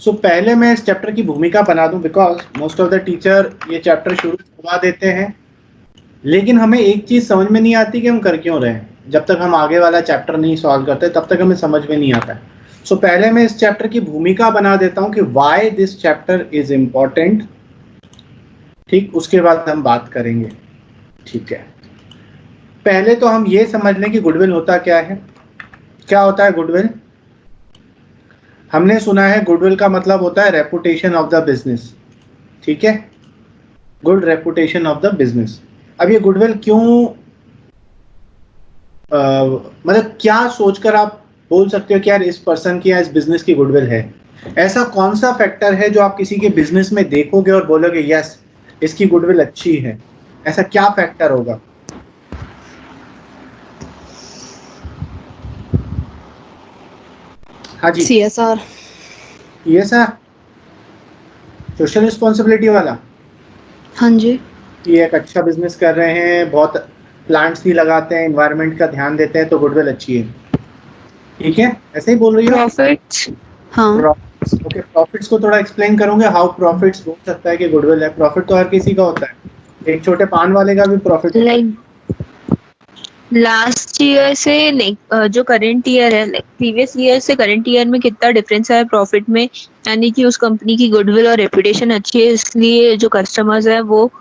सो पहले मैं इस चैप्टर की भूमिका बना दूं, because most of the teacher ये चैप्टर शुरू करवा देते हैं, लेकिन हमें एक चीज समझ में नहीं आती कि हम कर क्यों रहे हैं। जब तक हम आगे वाला चैप्टर नहीं सॉल्व करते तब तक हमें समझ में नहीं आता है। सो पहले मैं इस चैप्टर की भूमिका बना देता हूं कि why this chapter is important. ठीक, उसके बाद हम बात करेंगे। ठीक है, पहले तो हम ये समझ लें कि गुडविल होता क्या है। क्या होता है गुडविल? हमने सुना है गुडविल का मतलब होता है रेपुटेशन ऑफ द बिजनेस। ठीक है, good reputation of the business. अब ये गुडविल क्यों, मतलब क्या सोचकर आप बोल सकते हो कि यार इस पर्सन की या इस बिजनेस की गुडविल है? ऐसा कौन सा फैक्टर है जो आप किसी के बिजनेस में देखोगे और बोलोगे यस इसकी गुडविल अच्छी है? ऐसा क्या फैक्टर होगा? हाँ जी, CSR। ये सर सोशल रिस्पॉन्सिबिलिटी वाला। हाँ जी। ये एक अच्छा बिजनेस कर रहे हैं, बहुत प्लांट्स भी लगाते हैं, एनवायरनमेंट का ध्यान देते हैं, तो गुडविल अच्छी है। ठीक है, ऐसे ही बोल रही हो? प्रॉफिट्स। हाँ। प्रॉफिट्स, ओके, प्रॉफिट्स को थोड़ा एक्सप्लेन करोगे हाउ प्रॉफिट्स बोल सकता है कि गुडविल है? प्रॉफिट तो हर किसी का होता है, एक छोटे पान वाले का भी प्रॉफिट होता है। लाइक लास्ट ईयर से जो करंट ईयर है, लाइक प्रीवियस ईयर से करंट ईयर में कितना डिफरेंस है प्रॉफिट में, यानी कि उस कंपनी की गुडविल और रेपुटेशन अच्छी है, इसलिए जो कस्टमर्स है वो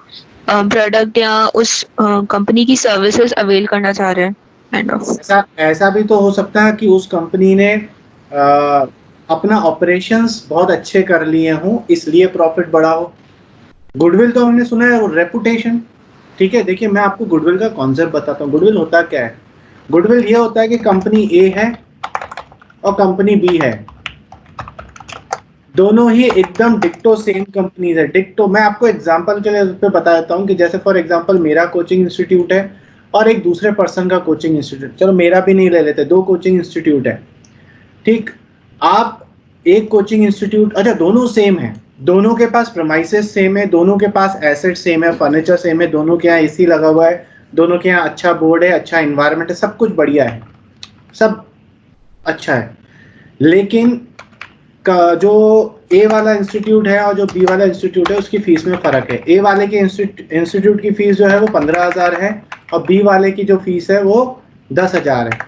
प्रोडक्ट या उस कंपनी की सर्विसेज अवेल करना चाह रहे हैं, काइंड ऑफ। ऐसा ऐसा भी तो हो सकता है कि उस कंपनी ने अपना ऑपरेशंस बहुत अच्छे कर लिए हों, इसलिए प्रॉफिट बढ़ा हो। गुडविल तो हमने सुना है, रेपुटेशन। ठीक है, देखिए मैं आपको गुडविल का कॉन्सेप्ट बताता हूँ। गुडविल होता क्या है? गुडविल ये होता है कि कंपनी ए है और कंपनी बी है, दोनों ही एकदम डिक्टो सेम कंपनीज है। डिक्टो, मैं आपको एग्जांपल के लिए पे बता देता हूँ कि जैसे फॉर एग्जांपल मेरा कोचिंग इंस्टीट्यूट है और एक दूसरे पर्सन का कोचिंग इंस्टीट्यूट, चलो मेरा भी नहीं ले लेते, दो कोचिंग इंस्टीट्यूट है। ठीक, आप एक कोचिंग इंस्टीट्यूट, अच्छा दोनों सेम है, दोनों के पास प्रमाइसेस सेम है, दोनों के पास एसेट सेम है, फर्नीचर सेम है, दोनों के यहाँ एसी लगा हुआ है, दोनों के यहाँ अच्छा बोर्ड है, अच्छा इन्वायरमेंट है, सब कुछ बढ़िया है, सब अच्छा है। लेकिन का जो ए वाला इंस्टीट्यूट है और जो बी वाला इंस्टीट्यूट है उसकी फीस में फर्क है। ए वाले के इंस्टीट्यूट की फीस जो है वो 15,000 है और बी वाले की जो फीस है वो 10,000 है।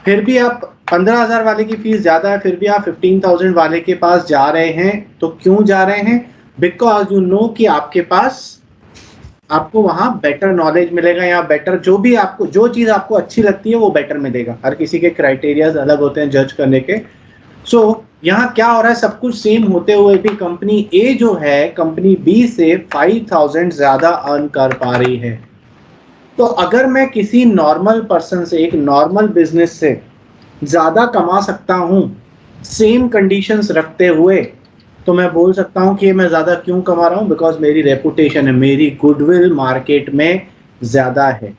फिर भी आप 15,000 वाले की फीस ज्यादा है, फिर भी आप 15,000 वाले के पास जा रहे हैं। तो क्यों जा रहे हैं? बिकॉज यू नो कि आपके पास, आपको वहां बेटर नॉलेज मिलेगा, या बेटर जो भी आपको, जो चीज आपको अच्छी लगती है वो बेटर मिलेगा। हर किसी के क्राइटेरियाज अलग होते हैं जज करने के। सो यहाँ क्या हो रहा है, सब कुछ सेम होते हुए भी कंपनी ए जो है कंपनी बी से 5,000 ज्यादा अर्न कर पा रही है। तो अगर मैं किसी नॉर्मल पर्सन से, एक नॉर्मल बिजनेस से ज्यादा कमा सकता हूं सेम कंडीशंस रखते हुए, तो मैं बोल सकता हूं कि मैं ज्यादा क्यों कमा रहा हूं? बिकॉज मेरी रेपुटेशन है, मेरी गुडविल मार्केट में ज्यादा है।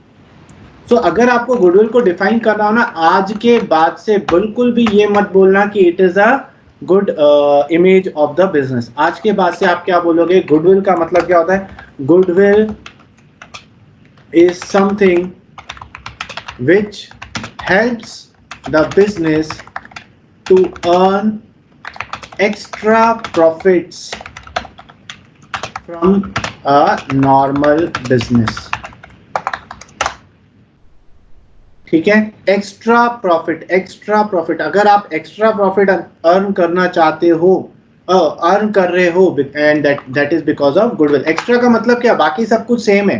तो अगर आपको गुडविल को डिफाइन करना हो ना, आज के बाद से बिल्कुल भी ये मत बोलना कि it is a good image of the business. आज के बाद से आप क्या बोलोगे? गुडविल का मतलब क्या होता है? Goodwill is something which helps the business to earn extra profits from a normal business। ठीक है, एक्स्ट्रा प्रॉफिट, एक्स्ट्रा प्रॉफिट। अगर आप एक्स्ट्रा प्रॉफिट अर्न करना चाहते हो, अर्न कर रहे हो, and that is because of goodwill. Extra का मतलब क्या? बाकी सब कुछ सेम है,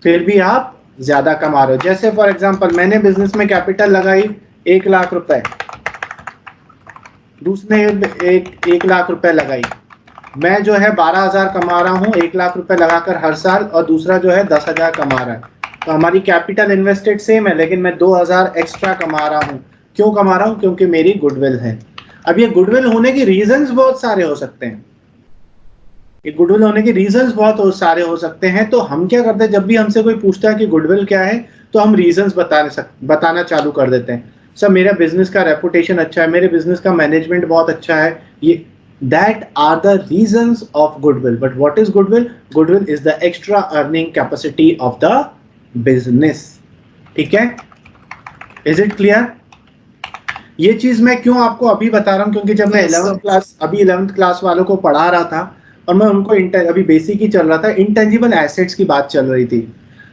फिर भी आप ज्यादा कमा रहे हो। जैसे फॉर एग्जांपल मैंने बिजनेस में कैपिटल लगाई 1,00,000 रुपए, दूसरे एक लाख रुपए लगाई, मैं जो है 12,000 कमा रहा हूँ 1,00,000 रुपए लगाकर हर साल, और दूसरा जो है 10,000 कमा रहा है। तो हमारी कैपिटल इन्वेस्टेड सेम है, लेकिन मैं 2,000 एक्स्ट्रा कमा रहा हूँ। क्यों कमा रहा हूँ? क्योंकि मेरी गुडविल है। अब ये गुडविल होने के रीजंस बहुत सारे हो सकते हैं, ये गुडविल होने के रीजंस बहुत सारे हो सकते हैं। तो हम क्या करते हैं, जब भी हमसे कोई पूछता है कि गुडविल क्या है, तो हम रीजंस बताना चालू कर देते हैं। सर मेरा बिजनेस का रेपुटेशन अच्छा है, मेरे बिजनेस का मैनेजमेंट बहुत अच्छा है, ये that are the reasons of goodwill. But what is goodwill? Goodwill is the extra earning capacity of the business. ठीक है, इज इट क्लियर? ये चीज मैं क्यों आपको अभी बता रहा हूँ, क्योंकि जब मैं 11th क्लास वालों को पढ़ा रहा था और मैं उनको अभी बेसिक ही चल रहा था, इंटेंजिबल एसेट्स की बात चल रही थी।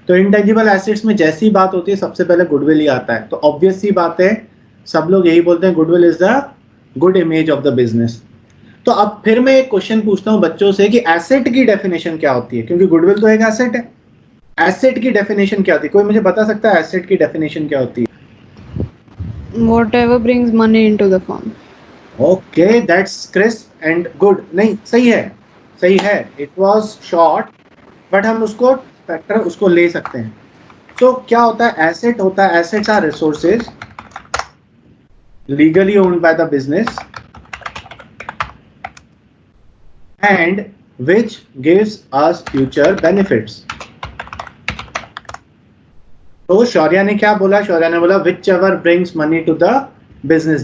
तो इंटेंजिबल एसेट्स में जैसी बात होती है सबसे पहले गुडविल ही आता है। तो ऑब्वियस सी बात है, सब लोग यही बोलते हैं goodwill is the good image of the business. तो अब फिर मैं एक क्वेश्चन पूछता हूँ बच्चों से कि एसेट की डेफिनेशन क्या होती है, क्योंकि गुडविल तो एक एसेट है। एसेट की डेफिनेशन क्या होती है, कोई मुझे बता सकता है एसेट की डेफिनेशन क्या होती है? Whatever brings money into the firm. Okay, that's crisp and good. नहीं, सही है, सही है। इट वाज शॉर्ट, बट हम उसको फैक्टर उसको ले सकते हैं। तो क्या होता है एसेट? होता है assets are resources legally owned by the business and which gives us future benefits. तो शौर्या ने क्या बोला? शौर्या ने बोला which ever brings money to the business,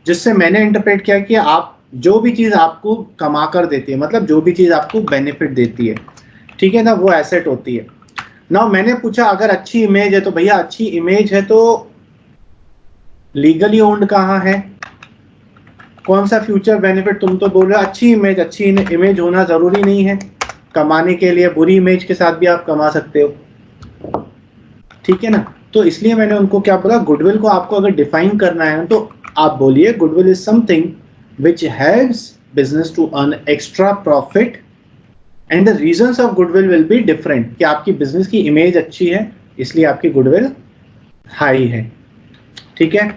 जिससे मैंने इंटरप्रेट किया कि आप जो भी चीज आपको कमा कर देती है, मतलब जो भी चीज आपको बेनिफिट देती है, ठीक है ना, वो एसेट होती है। नाउ मैंने पूछा अगर अच्छी इमेज है, तो भैया अच्छी इमेज है तो लीगली ओन्ड कहाँ है? कौन सा फ्यूचर बेनिफिट? तुम तो बोल रहे हो अच्छी इमेज होना जरूरी नहीं है कमाने के लिए, बुरी इमेज के साथ भी आप कमा सकते हो, ठीक है ना। तो इसलिए मैंने उनको क्या बोला, गुडविल को आपको अगर डिफाइन करना है तो आप बोलिए goodwill is something which helps business to earn extra profit and the reasons of goodwill will be different. कि आपकी बिजनेस की इमेज अच्छी है इसलिए आपकी गुडविल हाई है, ठीक है।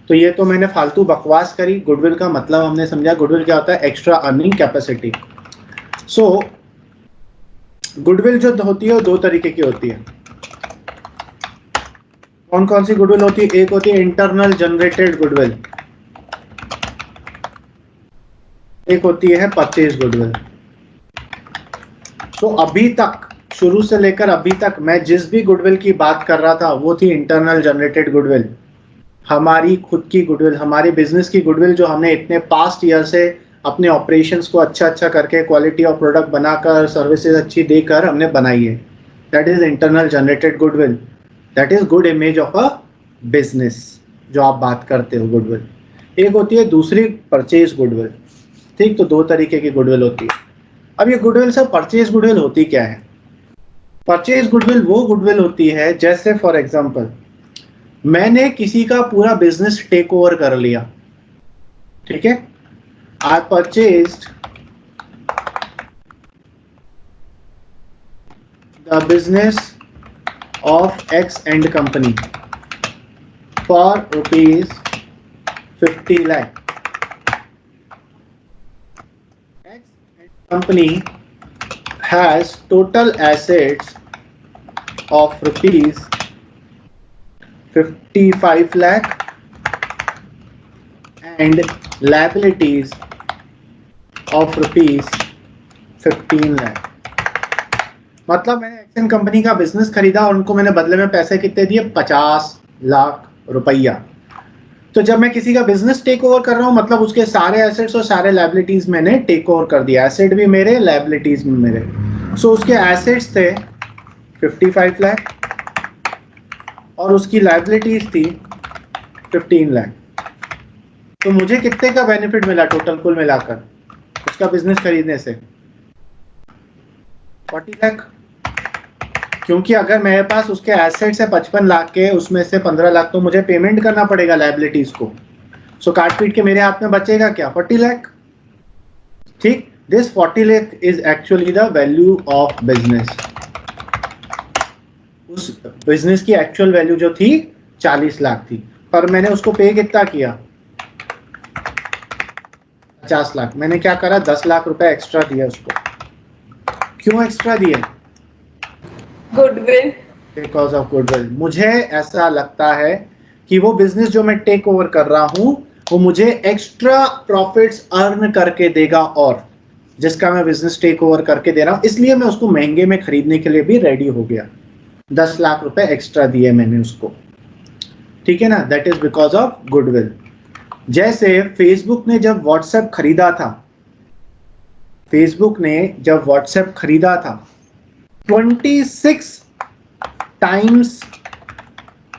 तो ये तो मैंने फालतू बकवास करी। गुडविल का मतलब हमने समझा, गुडविल क्या होता है? Extra earning capacity. So goodwill जो होती है वो दो तरीके की होती है। कौन कौन सी गुडविल होती है? एक होती है इंटरनल जनरेटेड गुडविल, एक होती है परचेज गुडविल। तो अभी तक, शुरू से लेकर अभी तक मैं जिस भी गुडविल की बात कर रहा था वो थी इंटरनल जनरेटेड गुडविल, हमारी खुद की गुडविल, हमारे बिजनेस की गुडविल जो हमने इतने पास्ट ईयर से अपने ऑपरेशंस को अच्छा अच्छा करके, क्वालिटी ऑफ प्रोडक्ट बनाकर, सर्विसेज अच्छी देकर हमने बनाई है। That is internal generated goodwill, that is good image of a business जो आप बात करते हो गुडविल। एक होती है दूसरी परचेज गुडविल, ठीक। तो दो तरीके की गुडविल होती है। अब ये गुडविल से परचेज गुडविल होती क्या है? परचेज गुडविल वो गुडविल होती है जैसे फॉर एग्जांपल मैंने किसी का पूरा बिजनेस टेक ओवर कर लिया, ठीक है। I purchased the business of X and company for ₹50 lakh. X company has total assets of ₹55 lakh and liabilities of ₹15 lakh. मतलब मैंने एक्शन कंपनी का बिजनेस खरीदा और उनको मैंने बदले में पैसे कितने दिए? 50 लाख रुपया। तो जब मैं किसी का बिजनेस टेक ओवर कर रहा हूं, मतलब उसके सारे एसेट्स और सारे लायबिलिटीज मैंने टेक ओवर कर दिया, एसेट भी मेरे, लायबिलिटीज भी मेरे। सो उसके एसेट्स थे 55 लाख और उसकी लायबिलिटीज थी 15 लाख। तो मुझे कितने का बेनिफिट मिला टोटल कुल मिलाकर उसका बिजनेस खरीदने से? 40 लाख। क्योंकि अगर मेरे पास उसके एसेट्स है 55 लाख के, उसमें से 15 लाख तो मुझे पेमेंट करना पड़ेगा लायबिलिटीज को। सो काट पीट के मेरे हाथ में बचेगा क्या? 40 लाख, ठीक। This 40 lakh is actually the value of business. उस बिजनेस की एक्चुअल वैल्यू जो थी 40 लाख थी, पर मैंने उसको पे कितना किया? 50 लाख। मैंने क्या करा? 10 लाख रुपए एक्स्ट्रा दिया उसको। क्यों एक्स्ट्रा दिए? Goodwill. Because of goodwill. मुझे ऐसा लगता है कि वो बिजनेस जो मैं टेक ओवर कर रहा हूं वो मुझे एक्स्ट्रा प्रॉफिट्स अर्न करके देगा, और जिसका मैं बिजनेस टेक ओवर करके दे रहा हूं, इसलिए मैं उसको महंगे में खरीदने के लिए भी रेडी हो गया। 10 लाख रुपए एक्स्ट्रा दिए मैंने उसको, ठीक है ना। That is because of goodwill. जैसे फेसबुक ने जब व्हाट्सएप खरीदा था, फेसबुक ने जब व्हाट्सएप खरीदा था 26 टाइम्स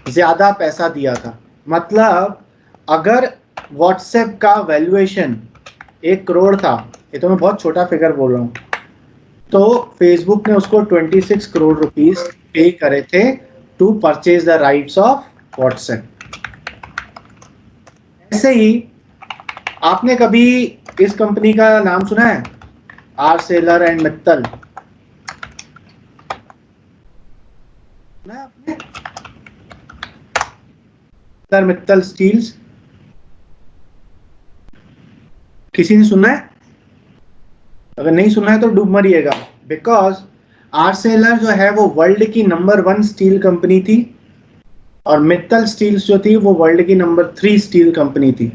ज्यादा पैसा दिया था। मतलब अगर व्हाट्सएप का वैल्यूएशन 1 करोड़ था, ये तो मैं बहुत छोटा फिगर बोल रहा हूँ, तो फेसबुक ने उसको 26 करोड़ रुपीस पे करे थे to purchase the rights of WhatsApp. ऐसे ही आपने कभी इस कंपनी का नाम सुना है, आर्सेलर एंड मित्तल? सुना है आपने? मित्तल स्टील्स, किसी ने सुना है? अगर नहीं सुना है तो डूब मरिएगा, बिकॉज आर्सेलर जो है वो वर्ल्ड की नंबर 1 स्टील कंपनी थी और मित्तल स्टील्स जो थी वो वर्ल्ड की नंबर 3 स्टील कंपनी थी।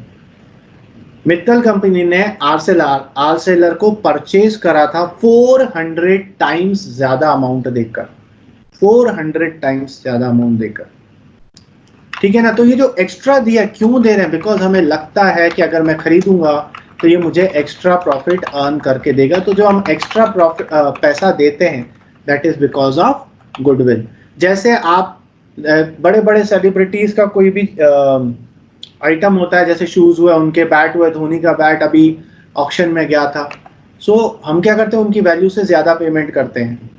मित्तल कंपनी ने आर्सेलर को परचेज करा था 400 टाइम्स ज्यादा अमाउंट देकर, 400 टाइम्स ज्यादा अमाउंट देकर, ठीक है ना। तो ये जो एक्स्ट्रा दिया क्यों दे रहे हैं? बिकॉज हमें लगता है कि अगर मैं खरीदूंगा तो ये मुझे एक्स्ट्रा प्रॉफिट अर्न करके देगा। तो जो हम एक्स्ट्रा प्रॉफिट पैसा देते हैं that is because of goodwill. जैसे आप बड़े बड़े सेलिब्रिटीज का कोई भी आइटम होता है, जैसे शूज हुए, उनके बैट हुए, धोनी का बैट अभी ऑक्शन में गया था, सो हम क्या करते हैं, उनकी वैल्यू से ज्यादा पेमेंट करते हैं,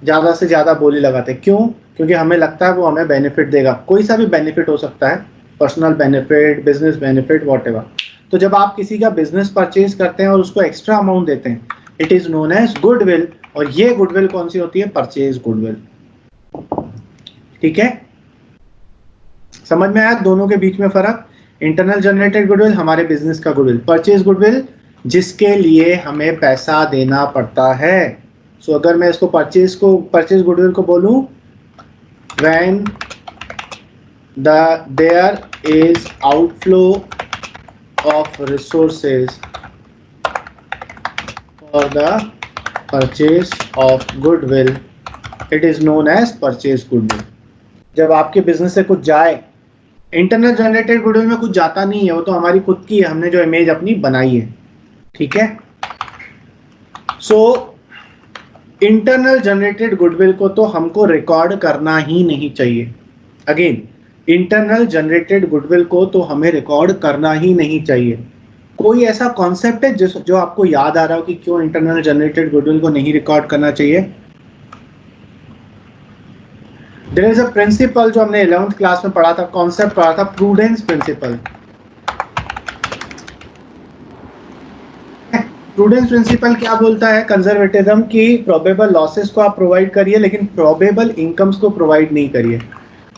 ज्यादा से ज्यादा बोली लगाते हैं। क्यों? क्योंकि हमें लगता है वो हमें बेनिफिट देगा। कोई सा भी बेनिफिट हो सकता है, personal benefit, business benefit, whatever. तो जब आप किसी का बिजनेस परचेज करते हैं और उसको एक्स्ट्रा अमाउंट देते हैं, it is known as goodwill. और ये गुडविल कौन सी होती है? Purchase goodwill. ठीक है, समझ में आया दोनों के बीच में फर्क? इंटरनल जनरेटेड गुडविल हमारे बिजनेस का गुडविल, परचेज गुडविल जिसके लिए हमें पैसा देना पड़ता है। सो अगर मैं इसको परचेज गुडविल को बोलूं, when there is outflow of resources for the purchase of goodwill, it is known as purchase goodwill। जब आपके बिजनेस से कुछ जाए, इंटरनल जनरेटेड गुडविल में कुछ जाता नहीं है, वो तो हमारी खुद की है, हमने जो इमेज अपनी बनाई है। ठीक है, सो इंटरनल जनरेटेड गुडविल को तो हमको रिकॉर्ड करना ही नहीं चाहिए। अगेन, इंटरनल जनरेटेड गुडविल को तो हमें रिकॉर्ड करना ही नहीं चाहिए। कोई ऐसा कॉन्सेप्ट है जो आपको याद आ रहा हो कि क्यों इंटरनल जनरेटेड गुडविल को नहीं रिकॉर्ड करना चाहिए? देयर इज अ प्रिंसिपल जो हमने 11th क्लास में पढ़ा था, कॉन्सेप्ट पढ़ा था, प्रूडेंस प्रिंसिपल। प्रूडेंस प्रिंसिपल क्या बोलता है? कंजर्वेटिज्म की प्रोबेबल लॉसेस को आप प्रोवाइड करिए लेकिन प्रोबेबल इनकम्स को प्रोवाइड नहीं करिए।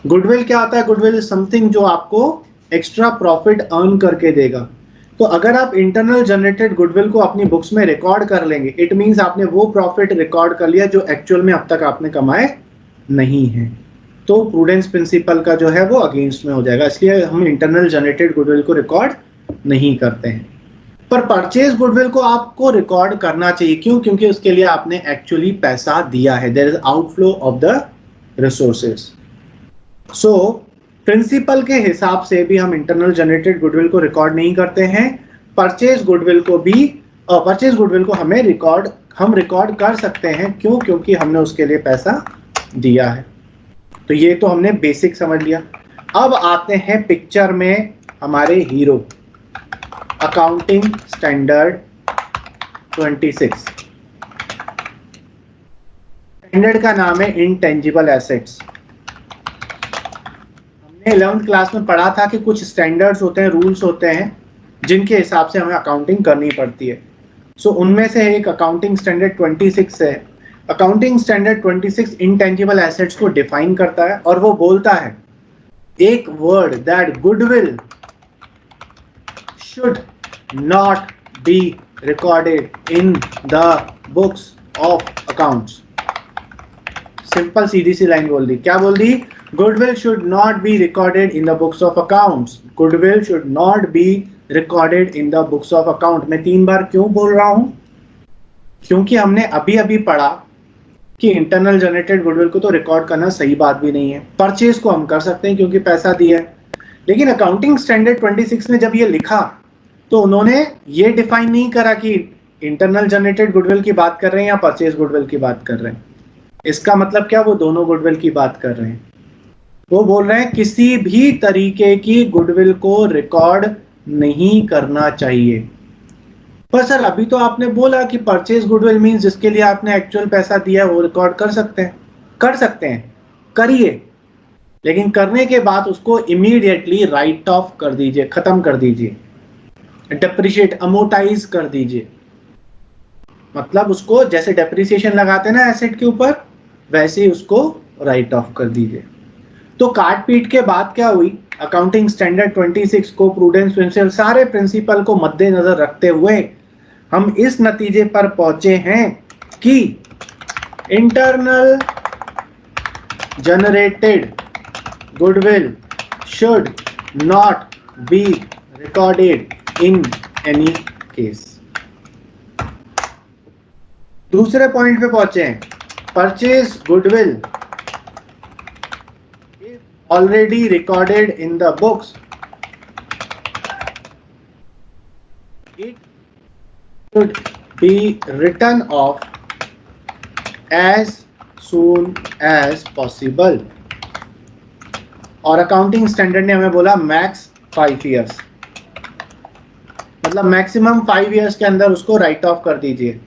गुडविल क्या होता है? गुडविल इज समथिंग जो आपको एक्स्ट्रा प्रॉफिट अर्न करके देगा। तो अगर आप इंटरनल जनरेटेड गुडविल को अपनी बुक्स में रिकॉर्ड कर लेंगे, इट मींस आपने वो प्रॉफिट रिकॉर्ड कर लिया जो एक्चुअल में अब तक आपने कमाए नहीं है। तो प्रूडेंस प्रिंसिपल का जो है वो अगेंस्ट में हो जाएगा, इसलिए हम इंटरनल जनरेटेड गुडविल को रिकॉर्ड नहीं करते हैं। पर परचेज गुडविल को आपको रिकॉर्ड करना चाहिए। क्यों? क्योंकि उसके लिए आपने एक्चुअली पैसा दिया है, there is outflow of the resources. So principle के हिसाब से भी हम इंटरनल जनरेटेड गुडविल को रिकॉर्ड नहीं करते हैं। परचेज गुडविल को हमें रिकॉर्ड कर सकते हैं। क्यों? क्योंकि हमने उसके लिए पैसा दिया है। तो ये तो हमने बेसिक समझ लिया। अब आते हैं पिक्चर में हमारे हीरो, अकाउंटिंग स्टैंडर्ड 26। स्टैंडर्ड का नाम है इंटेंजिबल एसेट्स। हमने 11th क्लास में पढ़ा था कि कुछ स्टैंडर्ड्स होते हैं, रूल्स होते हैं जिनके हिसाब से हमें अकाउंटिंग करनी पड़ती है। सो उनमें से एक अकाउंटिंग स्टैंडर्ड 26 है। अकाउंटिंग स्टैंडर्ड 26 इंटेंजिबल एसेट्स को डिफाइन करता है और वो बोलता है एक word that goodwill should not be recorded in the books of accounts। Simple सीधी सी लाइन बोल दी। क्या बोल दी? Goodwill should not be recorded in the books of accounts. Goodwill should not be recorded in the books of account. मैं 3 बार क्यों बोल रहा हूं? क्योंकि हमने अभी अभी पढ़ा कि इंटरनल जनरेटेड गुडविल को तो रिकॉर्ड करना सही बात भी नहीं है। परचेज को हम कर सकते हैं क्योंकि पैसा दिया है, लेकिन अकाउंटिंग स्टैंडर्ड 26 ने जब ये लिखा तो उन्होंने ये डिफाइन नहीं करा कि इंटरनल जनरेटेड गुडविल की बात कर रहे हैं या परचेज गुडविल की बात कर रहे हैं। इसका मतलब क्या? वो दोनों गुडविल की बात कर रहे हैं। वो बोल रहे हैं किसी भी तरीके की गुडविल को रिकॉर्ड नहीं करना चाहिए। पर सर अभी तो आपने बोला कि परचेज गुडविल मींस जिसके लिए आपने एक्चुअल पैसा दिया है वो रिकॉर्ड कर सकते हैं। कर सकते हैं, करिए, लेकिन करने के बाद उसको इमीडिएटली राइट ऑफ कर दीजिए, खत्म कर दीजिए, डेप्रिशिएट अमोटाइज कर दीजिए। मतलब उसको जैसे डेप्रिसिएशन लगाते हैं ना एसेट के ऊपर, वैसे ही उसको राइट ऑफ कर दीजिए। तो काट पीट के बाद क्या हुई, अकाउंटिंग स्टैंडर्ड 26 को, प्रूडेंस प्रिंसिपल, सारे प्रिंसिपल को मद्देनजर रखते हुए हम इस नतीजे पर पहुंचे हैं कि internal generated goodwill should not be recorded in any case. दूसरे पॉइंट पे पहुंचे हैं, purchase goodwill already recorded in the books, it should be written off as soon as possible। और अकाउंटिंग स्टैंडर्ड ने हमें बोला मैक्स 5 इयर्स, मतलब maximum 5 years के अंदर उसको राइट ऑफ कर दीजिए।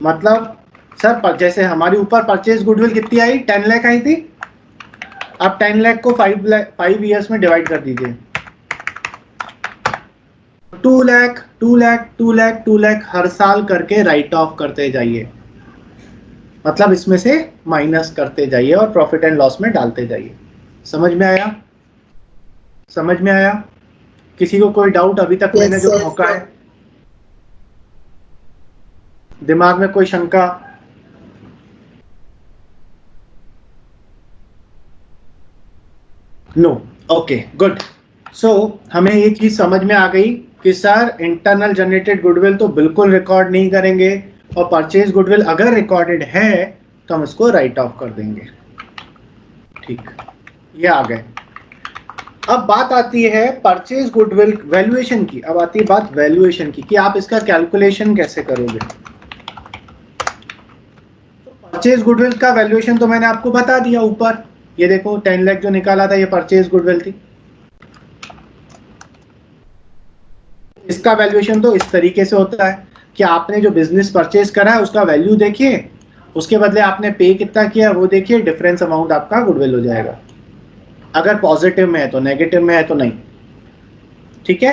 मतलब सर जैसे हमारे ऊपर परचेज गुडविल कितनी आई, 10 लाख आई थी, आप 10 लाख को 5 इयर्स में डिवाइड कर दीजिए, 2 लाख 2 लाख 2 लाख 2 लाख हर साल करके राइट ऑफ करते जाइए। मतलब इसमें से माइनस करते जाइए और प्रॉफिट एंड लॉस में डालते जाइए। समझ में आया? समझ में आया? किसी को कोई डाउट अभी तक मैंने जो ठोका है, दिमाग में कोई शंका? No, okay good. सो हमें ये चीज समझ में आ गई कि सर इंटरनल जनरेटेड गुडविल तो बिल्कुल रिकॉर्ड नहीं करेंगे, और परचेज गुडविल अगर रिकॉर्डेड है तो हम इसको राइट ऑफ कर देंगे। ठीक, ये आ गए। अब बात आती है परचेज गुडविल वैल्यूएशन की। अब आती है बात वैल्यूएशन की कि आप इसका कैलकुलेशन कैसे करोगे। परचेज गुडविल का वैल्यूएशन तो मैंने आपको बता दिया ऊपर, ये देखो 10 लाख जो निकाला था ये परचेज गुडविल थी। इसका वैल्यूएशन तो इस तरीके से होता है कि आपने जो बिजनेस परचेज करा है उसका वैल्यू देखिए, उसके बदले आपने पे कितना किया वो देखिए, डिफरेंस अमाउंट आपका गुडविल हो जाएगा। अगर पॉजिटिव में है तो, नेगेटिव में है तो नहीं। ठीक है,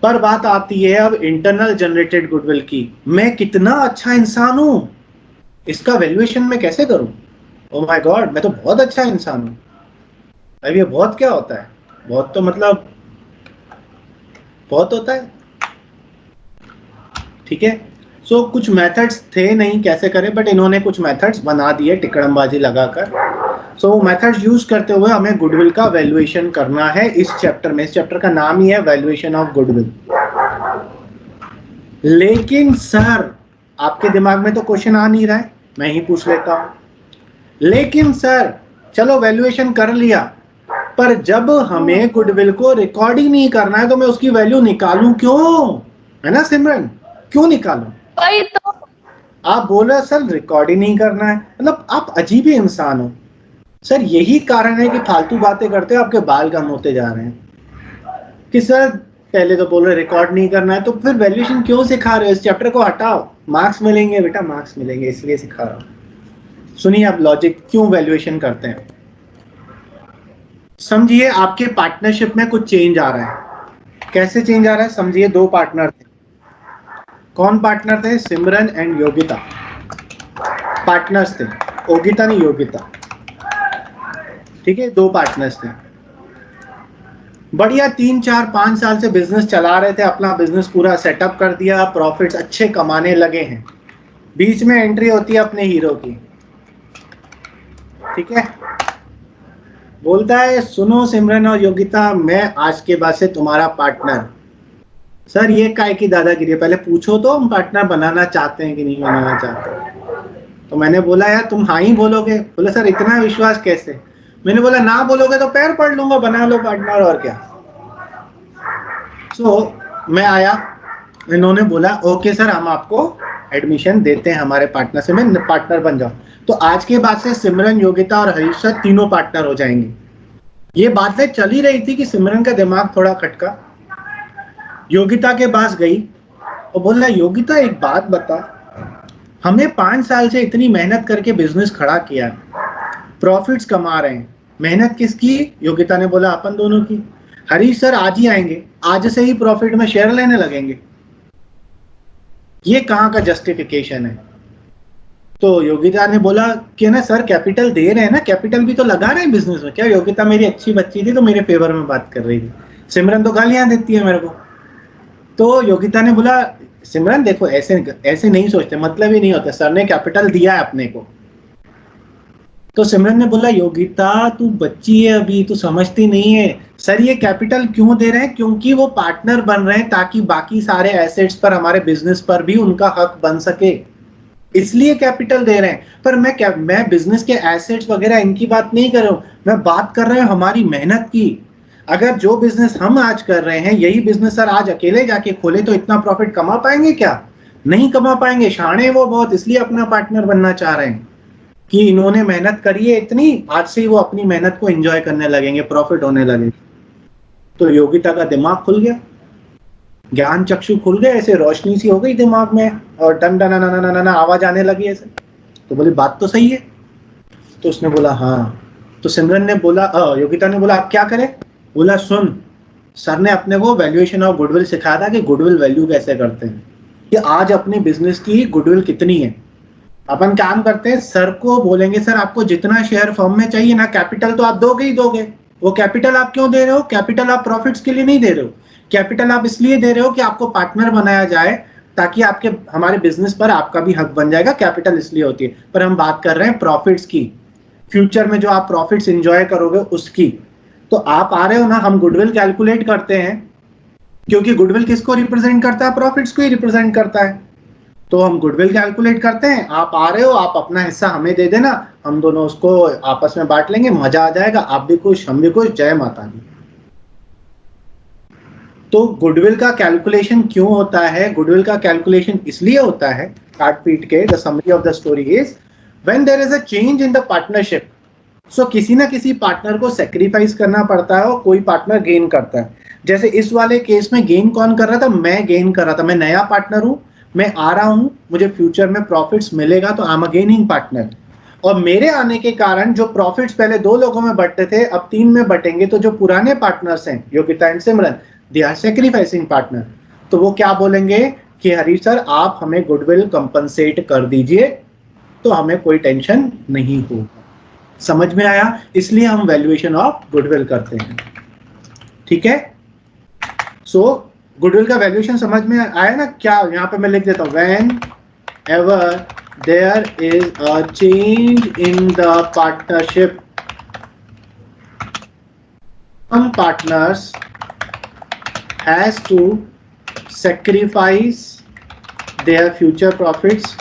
पर बात आती है अब इंटरनल जनरेटेड गुडविल की। मैं कितना अच्छा इंसान हूं, इसका वैल्यूएशन मैं कैसे करूं? ओ माय गॉड, मैं तो बहुत अच्छा इंसान हूं। अब ये बहुत क्या होता है? बहुत तो मतलब बहुत होता है। ठीक है, सो कुछ मेथड्स थे नहीं कैसे करें, बट इन्होंने कुछ मेथड्स बना दिए टिकड़मबाजी लगाकर। सो मेथड्स यूज करते हुए हमें गुडविल का वैल्यूएशन करना है इस चैप्टर में। इस चैप्टर का नाम ही है वैल्यूएशन ऑफ गुडविल। लेकिन सर आपके दिमाग में तो क्वेश्चन आ नहीं रहा है, मैं ही पूछ लेता हूं। लेकिन सर चलो वैल्यूएशन कर लिया, पर जब हमें गुडविल को रिकॉर्ड ही नहीं करना है तो मैं उसकी वैल्यू निकालूं क्यों? है ना सिमरन, क्यों निकालूं? वही तो। आप बोल रहे सर रिकॉर्ड ही नहीं करना है, मतलब आप अजीब ही इंसान हो। सर यही कारण है कि फालतू बातें करते हो, आपके बाल कम होते जा रहे हैं। कि सर पहले तो बोल रहे रिकॉर्ड नहीं करना है, तो फिर वैल्यूएशन क्यों सिखा रहे हो? इस चैप्टर को हटाओ, मार्क्स मिलेंगे बेटा, मार्क्स मिलेंगे, इसलिए सिखा रहा हूं। सुनिए आप लॉजिक क्यों वैल्यूएशन करते हैं। समझिए आपके पार्टनरशिप में कुछ चेंज आ रहा है। कैसे चेंज आ रहा है? समझिए दो पार्टनर थे। कौन पार्टनर थे? सिमरन एंड योगिता पार्टनर्स थे, योगिता नहीं योगिता। ठीक है, दो पार्टनर्स थे, बढ़िया 3 4 5 साल से बिजनेस चला रहे थे, अपना बिजनेस पूरा सेटअप कर दिया, प्रॉफिट्स अच्छे कमाने लगे हैं। बीच में एंट्री होती है अपने हीरो की। ठीक है, बोलता है सुनो सिमरन और योगिता, मैं आज के बाद से तुम्हारा पार्टनर। सर ये काय की दादागिरी, पहले पूछो तो हम पार्टनर बनाना चाहते हैं कि नहीं बनाना चाहते। तो मैंने बोला यार तुम हाँ ही बोलोगे। बोला सर इतना विश्वास कैसे? मैंने बोला ना बोलोगे तो पैर पड़ लूंगा, बना लो पार्टनर और क्या। सो मैं आया, इन्होंने बोला ओके सर हम आपको एडमिशन देते हैं हमारे पार्टनर से, मैं पार्टनर बन जाऊं। तो आज के बाद से सिमरन, योगिता और हरीश सर तीनों पार्टनर हो जाएंगे। ये बातें चल ही रही थी कि सिमरन का दिमाग थोड़ा खटका, योगिता के पास गई और बोला, योगिता एक बात बता, हमने 5 साल से इतनी मेहनत करके बिजनेस खड़ा किया, प्रॉफिट्स कमा रहे हैं, मेहनत किसकी? योगिता ने बोला अपन दोनों की। हरीश सर आज ही आएंगे, आज से ही प्रॉफिट में शेयर लेने लगेंगे, ये कहाँ का जस्टिफिकेशन है? तो योगिता ने बोला कि ना सर कैपिटल दे रहे हैं ना, कैपिटल भी तो लगा रहे हैं बिजनेस में। क्या योगिता मेरी अच्छी बच्ची थी तो मेरे फेवर में बात कर रही थी, सिमरन तो गालियां देती है मेरे को। तो योगिता ने बोला, सिमरन देखो ऐसे ऐसे नहीं सोचते, मतलब ही नहीं होता, सर ने कैपिटल दिया है अपने को। तो सिमरन ने बोला, योगिता तू बच्ची है अभी, तू समझती नहीं है, सर ये कैपिटल क्यों दे रहे हैं? क्योंकि वो पार्टनर बन रहे हैं ताकि बाकी सारे एसेट्स पर, हमारे बिजनेस पर भी उनका हक बन सके, इसलिए कैपिटल दे रहे हैं। पर मैं बिजनेस के एसेट्स वगैरह इनकी बात नहीं कर रहा हूं, मैं बात कर रहा हूं हमारी मेहनत की। अगर जो बिजनेस हम आज कर रहे हैं, यही बिजनेस सर आज अकेले जाके खोले तो इतना प्रॉफिट कमा पाएंगे क्या? नहीं कमा पाएंगे। शाणे वो बहुत, इसलिए अपना पार्टनर बनना चाह रहे हैं कि इन्होंने मेहनत करी है इतनी, आज से ही वो अपनी मेहनत को एंजॉय करने लगेंगे, प्रॉफिट होने लगेंगे। तो योगिता का दिमाग खुल गया, ज्ञान चक्षु खुल गए, ऐसे रोशनी सी हो गई दिमाग में, और डन डन ना आवाज आने लगी ऐसे। तो बोली बात तो सही है। तो उसने बोला हाँ। तो सिमरन ने बोला, योगिता ने बोला आप क्या करें? बोला सुन, सर ने अपने को वैल्यूएशन ऑफ गुडविल सिखाया था कि गुडविल वैल्यू कैसे करते हैं, कि आज अपने बिजनेस की गुडविल कितनी है। अपन काम करते हैं, सर को बोलेंगे सर आपको जितना शेयर फर्म में चाहिए ना, कैपिटल तो आप दोगे ही दोगे। वो कैपिटल आप क्यों दे रहे हो? कैपिटल आप प्रॉफिट्स के लिए नहीं दे रहे हो, कैपिटल आप इसलिए दे रहे हो कि आपको पार्टनर बनाया जाए, ताकि आपके हमारे बिजनेस पर आपका भी हक बन जाएगा। कैपिटल इसलिए होती है, पर हम बात कर रहे हैं प्रॉफिट्स की, फ्यूचर में जो आप प्रॉफिट्स एंजॉय करोगे उसकी। तो आप आ रहे हो ना, हम गुडविल कैलकुलेट करते हैं, क्योंकि गुडविल किसको रिप्रेजेंट करता है? प्रॉफिट्स को ही रिप्रेजेंट करता है। तो हम गुडविल कैलकुलेट करते हैं, आप आ रहे हो, आप अपना हिस्सा हमें दे देना, हम दोनों उसको आपस में बांट लेंगे, मजा आ जाएगा, आप भी खुश हम भी खुश, जय माता दी। तो गुडविल का कैलकुलेशन क्यों होता है? गुडविल का कैलकुलेशन इसलिए होता है, काट पीट के, the summary of the story is when there is a change in the partnership, so किसी ना किसी पार्टनर को सेक्रीफाइस करना पड़ता है और कोई पार्टनर गेन करता है। जैसे इस वाले केस में गेन कौन कर रहा था? मैं गेन कर रहा था, मैं नया पार्टनर हूं, मैं आ रहा हूं, मुझे फ्यूचर में प्रॉफिट्स मिलेगा, तो I am a gaining partner. और मेरे आने के कारण जो प्रॉफिट्स पहले 2 लोगों में बंटते थे अब 3 में बटेंगे, तो जो पुराने पार्टनर्स हैं Yogita and Simran, they are sacrificing partner. तो वो क्या बोलेंगे कि हरीश सर आप हमें गुडविल कंपनसेट कर दीजिए, तो हमें कोई टेंशन नहीं होगा। समझ में आया? इसलिए हम वैल्यूएशन ऑफ गुडविल करते हैं, ठीक है। सो गुडविल का वैल्यूएशन समझ में आया ना? क्या यहाँ पे मैं लिख देता हूं, whenever there is a change in the partnership, some partners has to sacrifice their future profits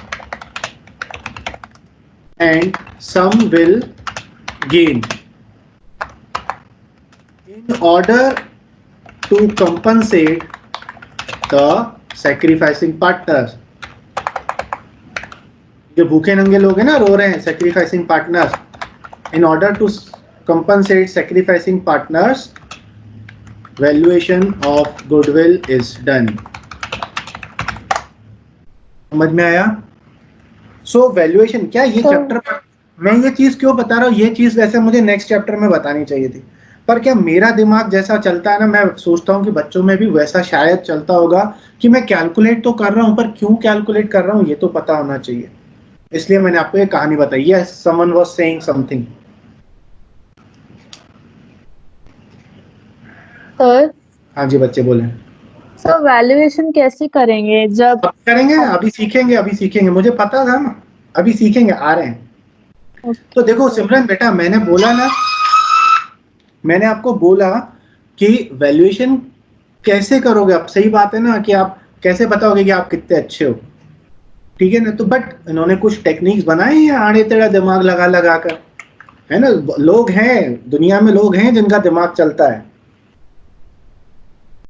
and some will gain in order to compensate the sacrificing partners. जो भूखे नंगे लोग हैं ना, रो रहे हैं, sacrificing partners, in order to compensate sacrificing partners, valuation of goodwill is done. समझ में आया? सो वैल्यूएशन क्या, ये चैप्टर मैं ये चीज क्यों बता रहा हूँ, ये चीज वैसे मुझे नेक्स्ट चैप्टर में बतानी चाहिए थी, पर क्या मेरा दिमाग जैसा चलता है ना, मैं सोचता हूँ कि बच्चों में भी वैसा शायद चलता होगा कि मैं कैलकुलेट तो कर रहा हूँ, पर क्यों कैलकुलेट कर रहा हूँ ये तो पता होना चाहिए। इसलिए मैंने आपको ये कहानी बताई। Yes, someone was saying something. Sir हाँ जी बच्चे बोले। सर वैल्यूएशन कैसे करेंगे? जब अब करेंगे, अभी सीखेंगे, अभी सीखेंगे, मुझे पता था ना, अभी सीखेंगे, आ रहे हैं। तो देखो सिमरन बेटा, मैंने बोला ना, मैंने आपको बोला कि वैल्यूएशन कैसे करोगे। आप सही बात है ना, कि आप कैसे बताओगे कि आप कितने अच्छे हो, ठीक है ना। तो बट इन्होंने कुछ टेक्निक्स बनाए हैं आड़े टेढ़ा दिमाग लगा लगा कर, है ना। लोग हैं दुनिया में, लोग हैं जिनका दिमाग चलता है,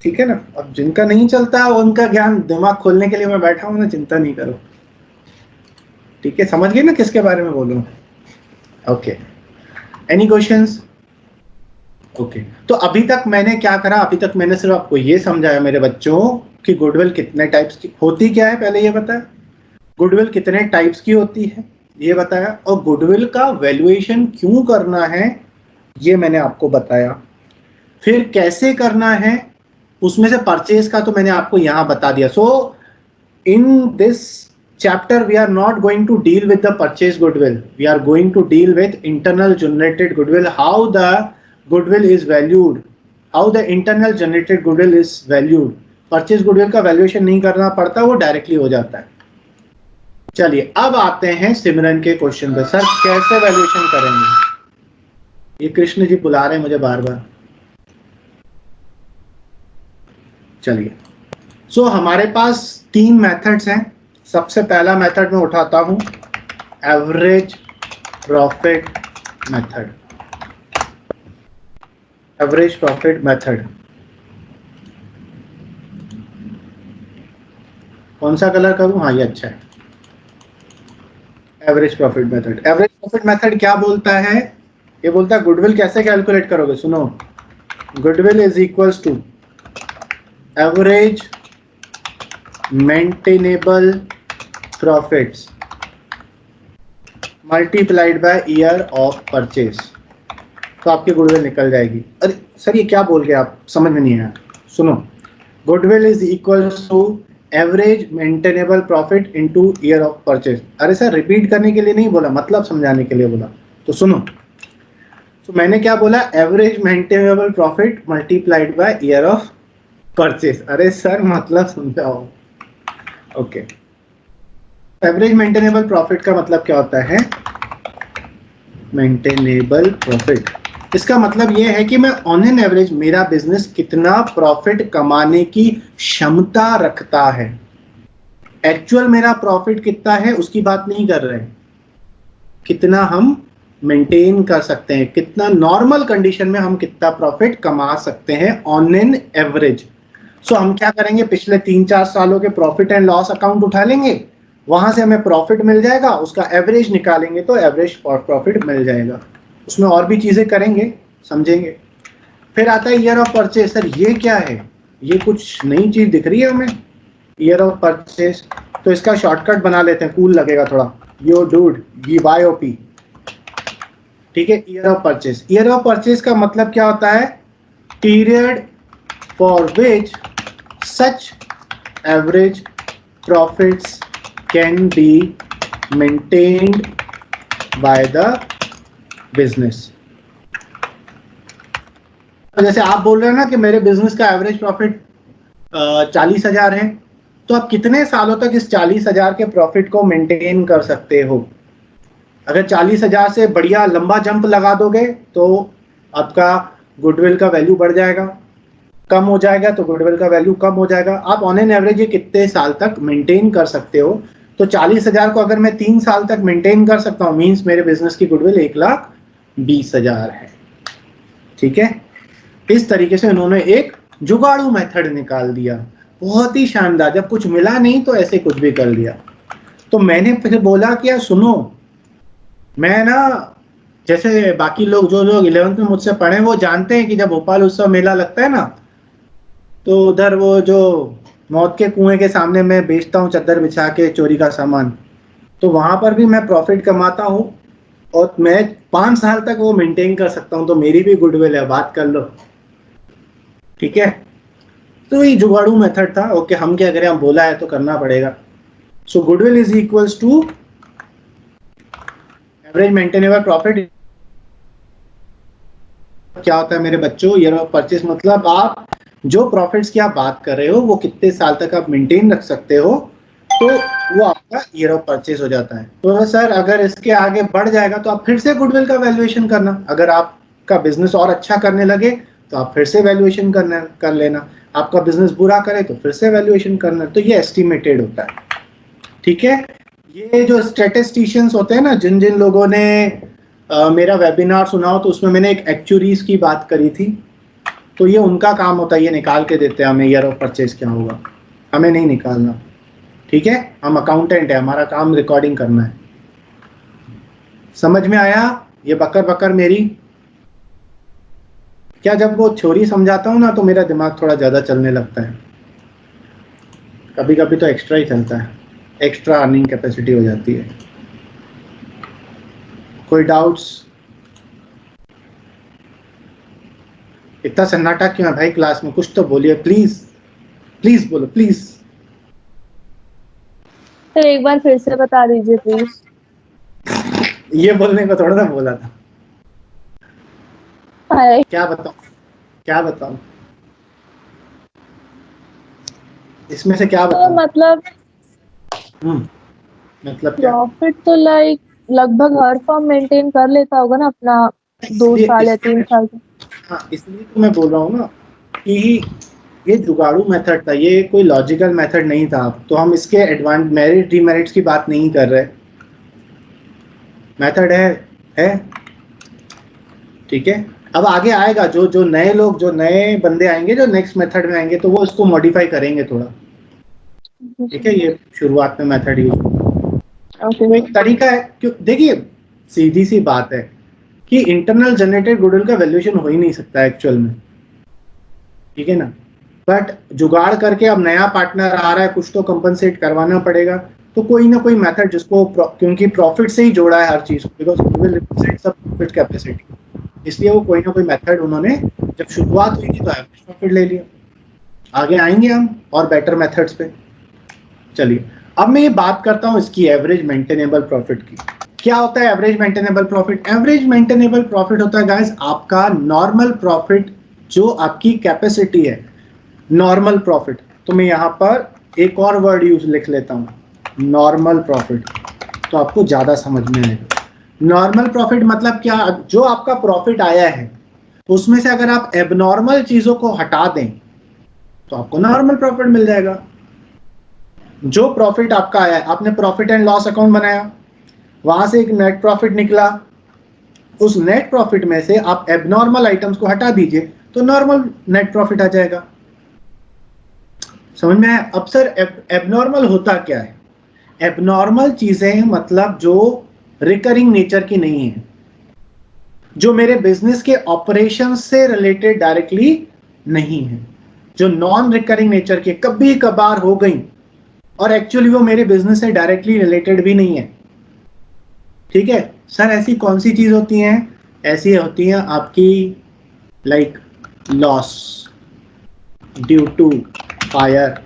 ठीक है ना। अब जिनका नहीं चलता उनका ज्ञान दिमाग खोलने के लिए मैं बैठा हूं ना, चिंता नहीं करो। ठीक है, समझ गए ना किसके बारे में बोलूं? Okay, any questions? ओके, तो अभी तक मैंने क्या करा, अभी तक मैंने सिर्फ आपको ये समझाया मेरे बच्चों कि गुडविल कितने टाइप्स की होती, क्या है पहले ये बताया, गुडविल कितने टाइप्स की होती है ये बताया, और गुडविल का वैल्यूएशन क्यों करना है ये मैंने आपको बताया। फिर कैसे करना है, उसमें से परचेज का तो मैंने आपको यहां बता दिया। So in this chapter we are not going to deal with the purchase goodwill, we are going to deal with internal generated goodwill, how the goodwill is valued, how the internal generated goodwill is valued। Purchase goodwill का valuation नहीं करना पड़ता, वो directly हो जाता है। चलिए अब आते हैं सिमरन के क्वेश्चन पे। सर कैसे वैल्यूएशन करेंगे? ये कृष्ण जी बुला रहे हैं मुझे बार बार। चलिए, सो हमारे पास 3 मेथड्स हैं। सबसे पहला मेथड मैं उठाता हूं, average profit method. Average profit method कौन सा कलर करूं? हाँ ये अच्छा है, average profit method. Average profit method क्या बोलता है? ये बोलता है गुडविल कैसे कैलकुलेट करोगे। सुनो, goodwill is equals to average maintainable profits multiplied by year of purchase, तो आपकी गुडविल निकल जाएगी। अरे सर ये क्या बोल गए आप, समझ में नहीं आया। सुनो, goodwill is equal to average maintainable profit into year of purchase. अरे सर रिपीट करने के लिए नहीं बोला, मतलब समझाने के लिए बोला। तो सुनो, तो मैंने क्या बोला, average maintainable profit multiplied by year of purchase. अरे सर मतलब समझाओ। ओके, एवरेज मेंटेनेबल प्रॉफिट का मतलब क्या होता है? मेंटेनेबल प्रॉफिट, इसका मतलब ये है कि मैं ऑन एन एवरेज मेरा बिजनेस कितना प्रॉफिट कमाने की क्षमता रखता है। एक्चुअल मेरा प्रॉफिट कितना है उसकी बात नहीं कर रहे हैं, कितना हम मेंटेन कर सकते हैं, कितना नॉर्मल कंडीशन में हम कितना प्रॉफिट कमा सकते हैं ऑन एन एवरेज। सो हम क्या करेंगे, पिछले 3-4 सालों के प्रॉफिट एंड लॉस अकाउंट उठा लेंगे, वहां से हमें प्रॉफिट मिल जाएगा, उसका एवरेज निकालेंगे तो एवरेज प्रॉफिट मिल जाएगा। उसमें और भी चीजें करेंगे, समझेंगे। फिर आता है ईयर ऑफ परचेज। सर ये क्या है, ये कुछ नई चीज दिख रही है हमें, ईयर ऑफ परचेज। तो इसका शॉर्टकट बना लेते हैं, कूल लगेगा थोड़ा, यो डूड YOP। ठीक है, year of purchase. Year of purchase का मतलब क्या होता है? Period for which such average profits can be maintained by the business. जैसे आप बोल रहे हैं ना कि मेरे बिजनेस का एवरेज प्रॉफिट 40,000 है, तो आप कितने सालों तक इस 40,000 के प्रॉफिट को मेंटेन कर सकते हो? अगर 40,000 से बढ़िया लंबा जंप लगा दोगे तो आपका गुडविल का वैल्यू बढ़ जाएगा, कम हो जाएगा तो गुडविल का वैल्यू कम हो जाएगा। आप ऑन एन एवरेज ये कितने साल तक मेंटेन कर सकते हो? तो 40,000 को अगर मैं 3 साल तक मेंटेन कर सकता हूँ, मीन्स मेरे बिजनेस की गुडविल 1,20,000 है। ठीक है, इस तरीके से इन्होंने एक जुगाड़ू मेथड निकाल दिया, बहुत ही शानदार। जब कुछ मिला नहीं तो ऐसे कुछ भी कर लिया। तो मैंने फिर बोला कि यार सुनो, मैं ना, जैसे बाकी लोग जो लोग 11th में मुझसे पढ़े वो जानते हैं कि जब भोपाल उत्सव मेला लगता है ना, तो उधर वो जो मौत के कुएं के सामने मैं बेचता हूँ चद्दर बिछा के चोरी का सामान, तो वहां पर भी मैं प्रॉफिट कमाता हूँ और मैं 5 साल तक वो मेंटेन कर सकता हूँ, तो मेरी भी गुडविल है, बात कर लो। ठीक है, तो ये जुगाड़ू मेथड था। ओके, हम क्या करें, हम बोला है तो करना पड़ेगा। So goodwill is equals to average maintainable profit. क्या होता है मेरे बच्चों, ईयर ऑफ परचेज मतलब आप जो प्रॉफिट्स की आप बात कर रहे हो वो कितने साल तक आप मेंटेन रख सकते हो, तो वो आपका ईयर ऑफ परचेज हो जाता है। तो सर अगर इसके आगे बढ़ जाएगा तो आप फिर से गुडविल का वैल्यूएशन करना, अगर आपका बिजनेस और अच्छा करने लगे तो आप फिर से वैल्यूएशन कर लेना, आपका बिजनेस बुरा करे तो फिर से वैल्यूएशन करना। तो ये एस्टिमेटेड होता है। ठीक है, ये जो स्टैटिस्टिशियंस होते हैं ना, जिन जिन लोगों ने मेरा वेबिनार सुना हो तो उसमें मैंने एक एक्चुअरीज की बात करी थी, तो ये उनका काम होता है, ये निकाल के देते हैं हमें ईयर ऑफ परचेज क्या होगा, हमें नहीं निकालना। ठीक है, हम अकाउंटेंट है, हमारा काम रिकॉर्डिंग करना है। समझ में आया ये बकर बकर मेरी? क्या जब वो थ्योरी समझाता हूँ ना तो मेरा दिमाग थोड़ा ज़्यादा चलने लगता है, कभी कभी तो एक्स्ट्रा ही चलता है, एक्स्ट्रा अर्निंग कैपेसिटी हो जाती है। कोई डाउट्स? इतना सन्नाटा क्यों है भाई क्लास में? कुछ तो बोलिए प्लीज, प्लीज बोलो प्लीज। सर एक बार फिर से बता दीजिए प्लीज। ये बोलने को थोड़ा सा बोला था। हाय। क्या बताऊं, क्या बताऊं, इसमें से क्या तो बताऊं? मतलब मतलब क्या? प्रॉफिट तो लाइक लगभग हर फर्म मेंटेन कर लेता होगा ना अपना 2 इसलिए साल या इसलिए 3 साल का। हाँ, इसलिए तो मैं बोल रहा हूँ ना कि ये जुगाड़ू मेथड था, ये कोई लॉजिकल मेथड नहीं था। तो हम इसके एडवांस मेरिट डीमेरिट्स की बात नहीं कर रहे, मेथड है ठीक है। अब आगे आएगा जो जो नए लोग, जो नए बंदे आएंगे, जो नेक्स्ट मेथड में आएंगे, तो वो इसको मॉडिफाई करेंगे थोड़ा, ठीक है। ये शुरुआत में मेथड यूज, तो ओके। एक तरीका है। क्यों, देखिए सीधी सी बात है कि इंटरनल जनरेटेड गुडविल का वैल्यूएशन हो ही नहीं सकता एक्चुअल में, ठीक है ना। बट जुगाड़ करके अब नया पार्टनर आ रहा है, कुछ तो कंपनसेट करवाना पड़ेगा, तो कोई ना कोई मेथड जिसको क्योंकि प्रॉफिट से ही जोड़ा है हर चीज को, because goodwill represents a profit capacity, इसलिए वो कोई ना कोई मेथड उन्होंने, जब शुरुआत हुई थी तो एवरेज प्रॉफिट ले लिया। आगे आएंगे हम और बेटर मेथड्स पे। चलिए अब मैं ये बात करता हूँ इसकी एवरेज मेंटेनेबल प्रॉफिट की। क्या होता है average maintainable profit? Average maintainable profit होता है गाइस आपका नॉर्मल प्रॉफिट, जो आपकी कैपेसिटी है, नॉर्मल प्रॉफिट। तो मैं यहाँ पर एक और वर्ड यूज लिख लेता हूँ, नॉर्मल प्रॉफिट, तो आपको ज्यादा समझ में आएगा। नॉर्मल प्रॉफिट मतलब क्या? जो आपका प्रॉफिट आया है उसमें से अगर आप एबनॉर्मल चीजों को हटा दें तो आपको नॉर्मल प्रॉफिट मिल जाएगा। जो प्रॉफिट आपका आया है, आपने प्रॉफिट एंड लॉस अकाउंट बनाया, वहां से एक नेट प्रॉफिट निकला, उस नेट प्रॉफिट में से आप एबनॉर्मल आइटम्स को हटा दीजिए तो नॉर्मल नेट प्रॉफिट आ जाएगा। समझ में आया? अब सर एबनॉर्मल होता क्या है? एबनॉर्मल चीजें मतलब जो रिकरिंग नेचर की नहीं है, जो मेरे बिजनेस के ऑपरेशन से रिलेटेड डायरेक्टली नहीं है, जो नॉन रिकरिंग नेचर के कभी कभार हो गई और एक्चुअली वो मेरे बिजनेस से डायरेक्टली रिलेटेड भी नहीं है, ठीक है। सर ऐसी कौन सी चीज होती हैं? ऐसी होती हैं आपकी like loss due to fire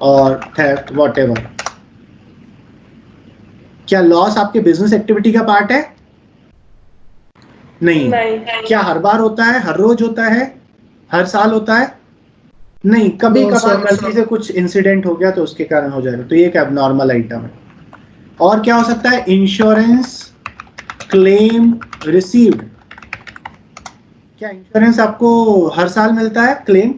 और थेफ्ट व्हाटएवर। क्या लॉस आपके बिजनेस एक्टिविटी का पार्ट है? नहीं। क्या हर बार होता है, हर रोज होता है, हर साल होता है? नहीं, कभी कभार गलती से कुछ इंसिडेंट हो गया तो उसके कारण हो जाएगा, तो ये एक एबनॉर्मल आइटम है। और क्या हो सकता है? Insurance claim received. क्या इंश्योरेंस आपको हर साल मिलता है क्लेम?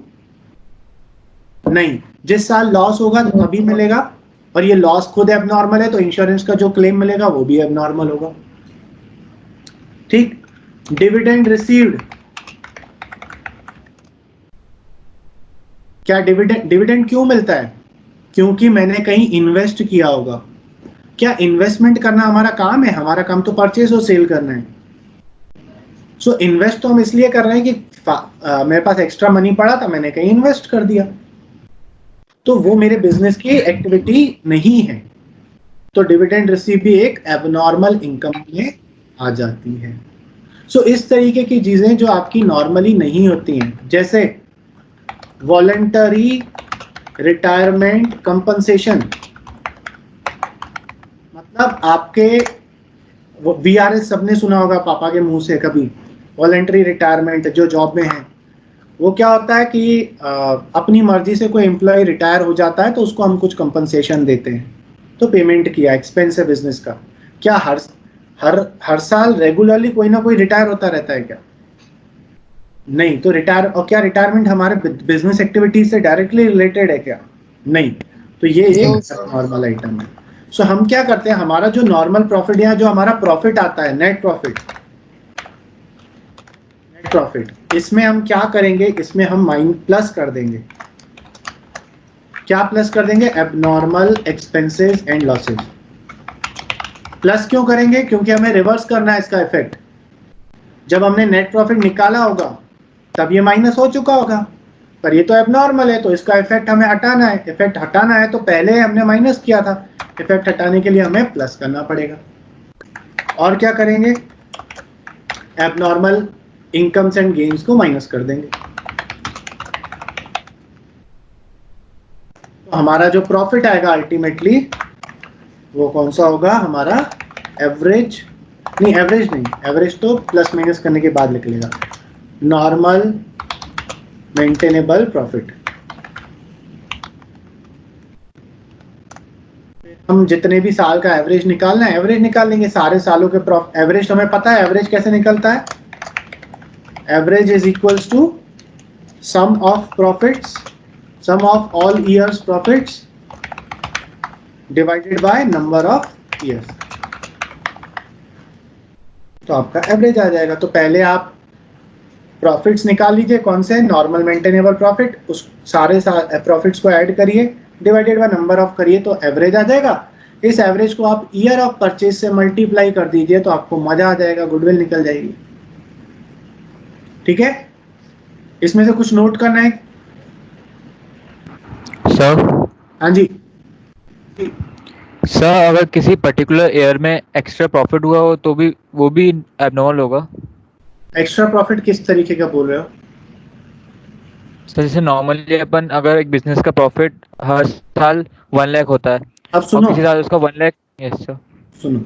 नहीं, जिस साल लॉस होगा तभी मिलेगा, और ये लॉस खुद एबनॉर्मल है तो इंश्योरेंस का जो क्लेम मिलेगा वो भी एबनॉर्मल होगा, ठीक। डिविडेंड रिसीव्ड, क्या डिविडेंड, डिविडेंड क्यों मिलता है? क्योंकि मैंने कहीं इन्वेस्ट किया होगा। क्या इन्वेस्टमेंट करना हमारा काम है? हमारा काम तो परचेज और सेल करना है। सो इन्वेस्ट तो हम इसलिए कर रहे हैं कि मेरे पास एक्स्ट्रा मनी पड़ा था, मैंने कहीं इन्वेस्ट कर दिया, तो वो मेरे बिजनेस की एक्टिविटी नहीं है, तो डिविडेंड रिसीव भी एक एबनॉर्मल इनकम में आ जाती है। सो इस तरीके की चीजें जो आपकी नॉर्मली नहीं होती हैं, जैसे वॉलंटरी रिटायरमेंट कंपनसेशन, मतलब आपके वो वीआरएस सबने सुना होगा पापा के मुंह से कभी, वॉलंटरी रिटायरमेंट, जो जॉब में है, वो क्या होता है कि अपनी मर्जी से कोई एम्प्लॉय रिटायर हो जाता है तो उसको हम कुछ कंपनसेशन देते हैं, तो पेमेंट किया, एक्सपेंस है बिजनेस का। क्या हर हर हर साल रेगुलरली कोई ना कोई रिटायर होता रहता है क्या? नहीं। तो रिटायर, और क्या रिटायरमेंट हमारे बिजनेस एक्टिविटीज से डायरेक्टली रिलेटेड है क्या? नहीं। तो ये एक नॉर्मल आइटम है। सो हम क्या करते हैं, हमारा जो नॉर्मल प्रॉफिट या जो हमारा प्रॉफिट आता है, नेट प्रॉफिट, नेट प्रॉफिट, इसमें हम क्या करेंगे, इसमें हम प्लस कर देंगे। क्या प्लस कर देंगे? Abnormal expenses and losses. Plus क्यों करेंगे? क्योंकि हमें रिवर्स करना है इसका इफेक्ट। जब हमने नेट प्रॉफिट निकाला होगा तब ये माइनस हो चुका होगा, पर ये तो एबनॉर्मल है, तो इसका इफेक्ट हमें हटाना है। इफेक्ट हटाना है तो पहले हमने माइनस किया था, इफेक्ट हटाने के लिए हमें प्लस करना पड़ेगा। और क्या करेंगे? एबनॉर्मल इनकम्स एंड गेन्स को माइनस कर देंगे। तो हमारा जो प्रॉफिट आएगा अल्टीमेटली वो कौन सा होगा? हमारा एवरेज नहीं, एवरेज नहीं, एवरेज तो प्लस माइनस करने के बाद निकलेगा। Normal maintainable profit. हम जितने भी साल का एवरेज निकालना है, एवरेज निकाल लेंगे सारे सालों के एवरेज। हमें पता है एवरेज कैसे निकलता है। Average is equals to sum of profits, sum of all years profits divided by number of years, तो आपका एवरेज आ जाएगा। तो पहले आप प्रॉफिट्स निकाल लीजिए, कौन से? नॉर्मल मेंटेनेबल प्रॉफिट, उस सारे प्रॉफिट्स को ऐड करिए, डिवाइडेड बाय नंबर ऑफ करिए, तो एवरेज आ जाएगा। इस एवरेज को आप ईयर ऑफ परचेज से मल्टीप्लाई कर दीजिए तो आपको मजा आ जाएगा, गुडविल निकल जाएगी। ठीक है, इसमें से कुछ नोट करना है सर? हाँ जी। सर अगर किसी पर्टिकुलर ईयर में एक्स्ट्रा प्रॉफिट हुआ हो तो भी वो भी एबनॉर्मल होगा? एक्स्ट्रा प्रॉफिट किस तरीके का बोल रहे हो? सर जैसे नॉर्मली अपन अगर एक बिजनेस का प्रॉफिट हर साल 1 लाख होता है अब और सुनो, किसी साल उसका 1 लाख। Yes sir. सुनो,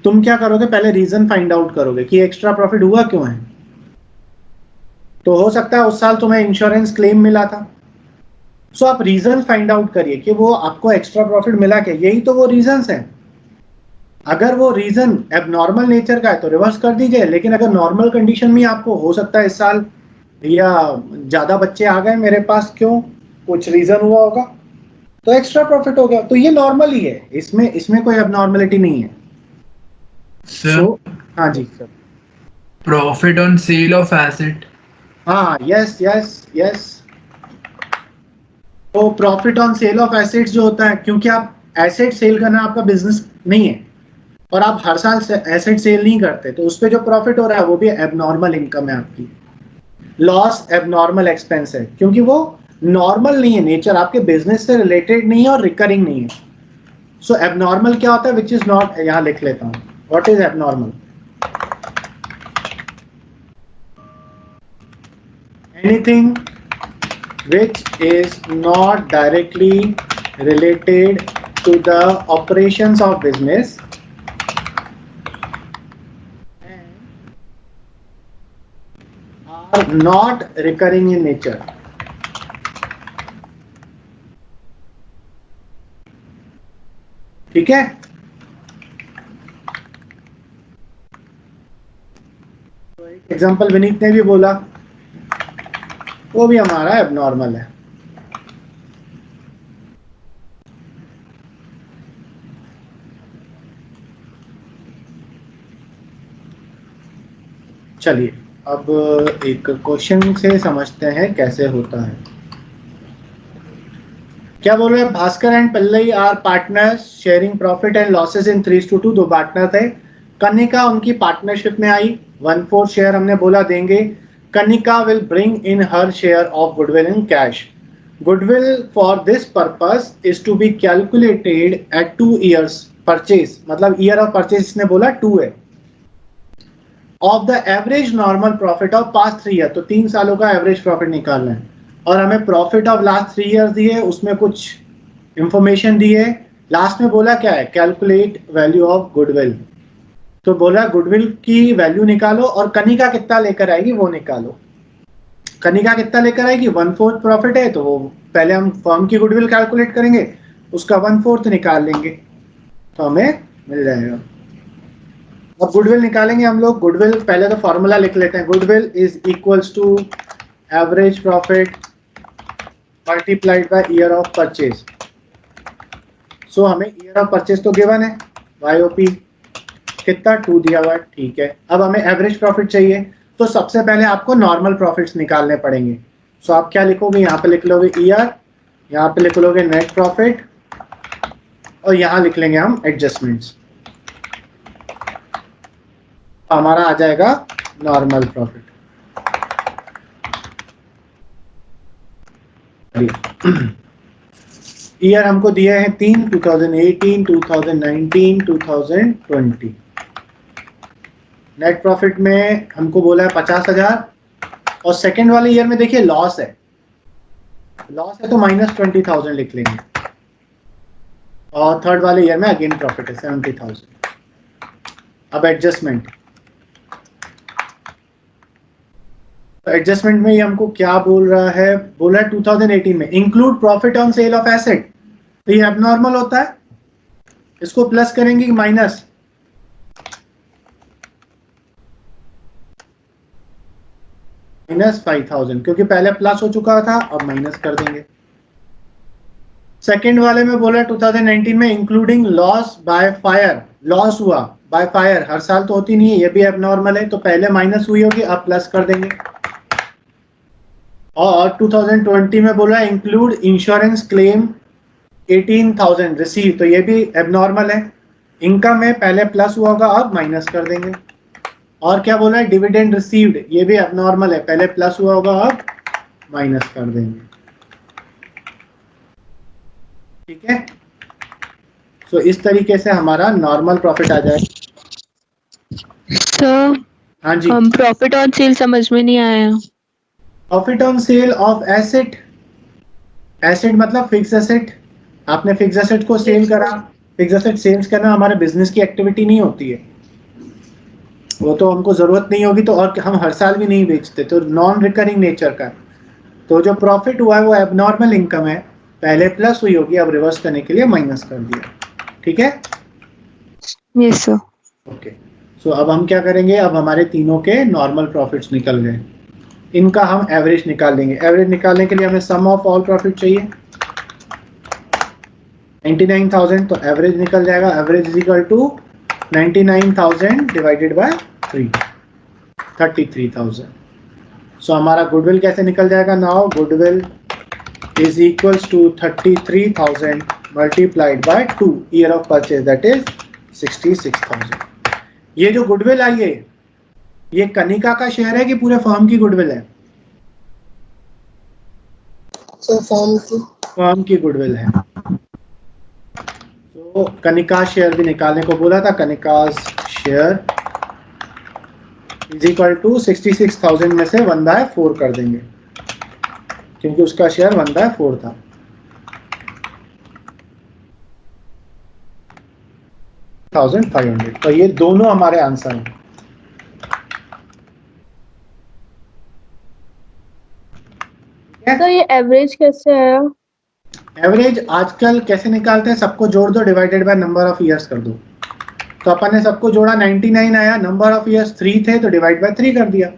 तुम क्या करोगे? पहले रीजन फाइंड आउट करोगे कि एक्स्ट्रा प्रॉफिट हुआ क्यों है। तो हो सकता है उस साल तुम्हें इंश्योरेंस क्लेम मिला था, सो आप रीजन फाइंड आउट करिए कि वो आपको एक्स्ट्रा प्रॉफिट मिला क्या। यही तो वो रीजंस हैं। अगर वो रीजन एबनॉर्मल नेचर का है तो रिवर्स कर दीजिए, लेकिन अगर नॉर्मल कंडीशन में आपको हो सकता है इस साल या ज्यादा बच्चे आ गए मेरे पास, क्यों, कुछ रीजन हुआ होगा, तो एक्स्ट्रा प्रॉफिट हो गया, तो ये नॉर्मल ही है, इसमें इसमें कोई एबनॉर्मलिटी नहीं है। सर, हाँ जी। Profit on sale of asset. हाँ, यस यस यस। तो profit on sale of assets जो होता है, क्योंकि आप एसेट सेल करना आपका बिजनेस नहीं है और आप हर साल एसेट सेल नहीं करते, तो उस पर जो प्रॉफिट हो रहा है वो भी एबनॉर्मल इनकम है आपकी। लॉस एबनॉर्मल एक्सपेंस है क्योंकि वो नॉर्मल नहीं है, नेचर आपके बिजनेस से रिलेटेड नहीं है और रिकरिंग नहीं है। सो एबनॉर्मल क्या होता है? विच इज नॉट, यहां लिख लेता हूं, what is abnormal? Anything which is not directly related to the operations of business and are not recurring in nature. ठीक है, तो एक एग्जांपल विनीत ने भी बोला, वो भी हमारा एबनॉर्मल है। चलिए अब एक क्वेश्चन से समझते हैं कैसे होता है। क्या बोल रहे हैं? Bhaskar and Pallai are partners sharing profit and losses in 3:2। दो पार्टनर थे। कनिका उनकी पार्टनरशिप में आई, 1/4 शेयर हमने बोला देंगे। Kanika will bring in her share of goodwill in cash. Goodwill for this purpose is to be calculated at 2 years purchase, मतलब year of purchase इसने बोला 2 है, of the average normal profit of past 3 year. तो 3 सालों का average profit निकालना है और हमें प्रॉफिट ऑफ लास्ट 3 ईयर दिए, उसमें कुछ इंफॉर्मेशन दी है। लास्ट में बोला क्या है? Calculate value of goodwill. तो बोला गुडविल की वैल्यू निकालो और कनिका कितना लेकर आएगी वो निकालो। कनिका कितना लेकर आएगी? 1/4 प्रॉफिट है, तो वो पहले हम फर्म की गुडविल कैलकुलेट करेंगे, उसका 1/4 निकाल लेंगे तो हमें मिल जाएगा। अब गुडविल निकालेंगे हम लोग। गुडविल पहले तो फॉर्मूला लिख लेते हैं। Goodwill is equals to average profit multiplied by year of purchase. So हमें ईयर ऑफ परचेज तो गिवन है, YOP कितना 2 दिया हुआ है, ठीक है। अब हमें एवरेज प्रॉफिट चाहिए, तो सबसे पहले आपको नॉर्मल प्रॉफिट्स निकालने पड़ेंगे। सो आप क्या लिखोगे? यहाँ पे लिख लोगे ईयर, यहाँ पे लिख लोगे नेट प्रॉफिट और यहाँ लिख लेंगे हम एडजस्टमेंट्स। हमारा आ जाएगा नॉर्मल प्रॉफिट। ईयर हमको दिए हैं 3, 2018, 2019, 2020। नेट प्रॉफिट में हमको बोला है 50,000 और सेकेंड वाले ईयर में देखिए लॉस है, लॉस है तो -20,000 लिख लेंगे और थर्ड वाले ईयर में अगेन प्रॉफिट है 70,000। अब एडजस्टमेंट, एडजस्टमेंट में ये हमको क्या बोल रहा है, बोला है 2018 में include profit on sale of asset, तो ये एबनॉर्मल होता है, इसको प्लस करेंगे कि माइनस? -5,000, क्योंकि पहले प्लस हो चुका था, अब माइनस कर देंगे। सेकेंड वाले में बोला 2019 में including loss by fire, loss हुआ बाय फायर, हर साल तो होती नहीं है, ये भी एबनॉर्मल है, तो पहले माइनस हुई होगी, अब प्लस कर देंगे। और 2020 में बोला इंक्लूड इंश्योरेंस क्लेम 18,000 रिसीव, तो ये भी एबनॉर्मल है, इनकम में पहले प्लस हुआ होगा, अब माइनस कर देंगे। और क्या बोला है, डिविडेंड रिसीव्ड, ये भी एबनॉर्मल है, पहले प्लस हुआ होगा, अब माइनस कर देंगे। ठीक है, तो इस तरीके से हमारा नॉर्मल प्रॉफिट आ जाए। तो हाँ जी, प्रॉफिट ऑन सेल समझ में नहीं आया। Profit on sale of asset, asset मतलब फिक्स एसेट, आपने फिक्स एसेट को सेल करा, फिक्स एसेट सेल्स करना हमारे बिजनेस की एक्टिविटी नहीं होती है, वो तो हमको जरूरत नहीं होगी, तो और हम हर साल भी नहीं बेचते, तो नॉन रिकरिंग नेचर का। तो जो प्रॉफिट हुआ है वो एबनॉर्मल इनकम है, पहले प्लस हुई होगी, अब रिवर्स करने के लिए माइनस कर दिया। ठीक है, यस सर। ओके। सो अब हम क्या करेंगे, अब हमारे तीनों के नॉर्मल प्रॉफिट्स निकल गए, इनका हम एवरेज निकाल लेंगे। एवरेज निकालने के लिए हमें सम ऑफ ऑल प्रॉफिट चाहिए 99,000, तो एवरेज निकल जाएगा, average is equal to 99,000 divided by 3, 33,000। So हमारा गुडविल कैसे निकल जाएगा, now goodwill is equals to 33,000 multiplied by 2 year of purchase, that is 66,000। ये जो गुडविल आई है, ये कनिका का शेयर है कि पूरे फर्म की गुडविल है? फर्म की गुडविल है। तो कनिका शेयर भी निकालने को बोला था, Kanika share is equal to 66,000 में से 1/4 कर देंगे, क्योंकि उसका शेयर 1/4 था। $1,500, तो ये दोनों हमारे आंसर हैं। तो ये एवरेज कैसे आया? एवरेज आजकल कैसे निकालते हैं, सबको जोड़ दो, divided by number of years कर दो। तो अपन ने सबको जोड़ा, 99 आया, नंबर ऑफ ईयर्स 3 थे, तो डिवाइड बाय 3 कर दिया।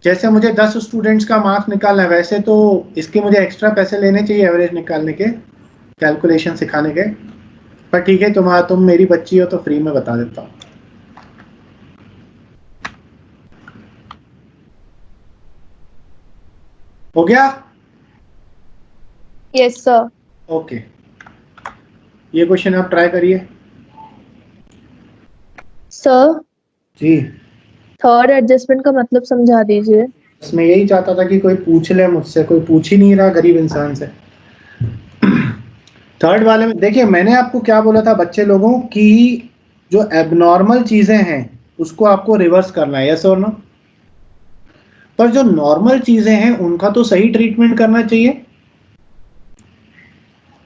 जैसे मुझे 10 स्टूडेंट्स का मार्क्स निकालना है, वैसे तो इसके मुझे एक्स्ट्रा पैसे लेने चाहिए एवरेज निकालने के, कैलकुलेशन सिखाने के, पर ठीक है, तुम मेरी बच्ची हो तो फ्री में बता देता हूँ। हो गया? Yes sir. ओके, ये क्वेश्चन आप ट्राई करिए। सर जी, थर्ड एडजस्टमेंट का मतलब समझा दीजिए। बस मैं यही चाहता था कि कोई पूछ ले मुझसे, कोई पूछ ही नहीं रहा गरीब इंसान से। थर्ड वाले में देखिए, मैंने आपको क्या बोला था बच्चे लोगों की, जो एबनॉर्मल चीजें हैं उसको आपको रिवर्स करना है, यस और नो? पर जो नॉर्मल चीजें हैं उनका तो सही ट्रीटमेंट करना चाहिए।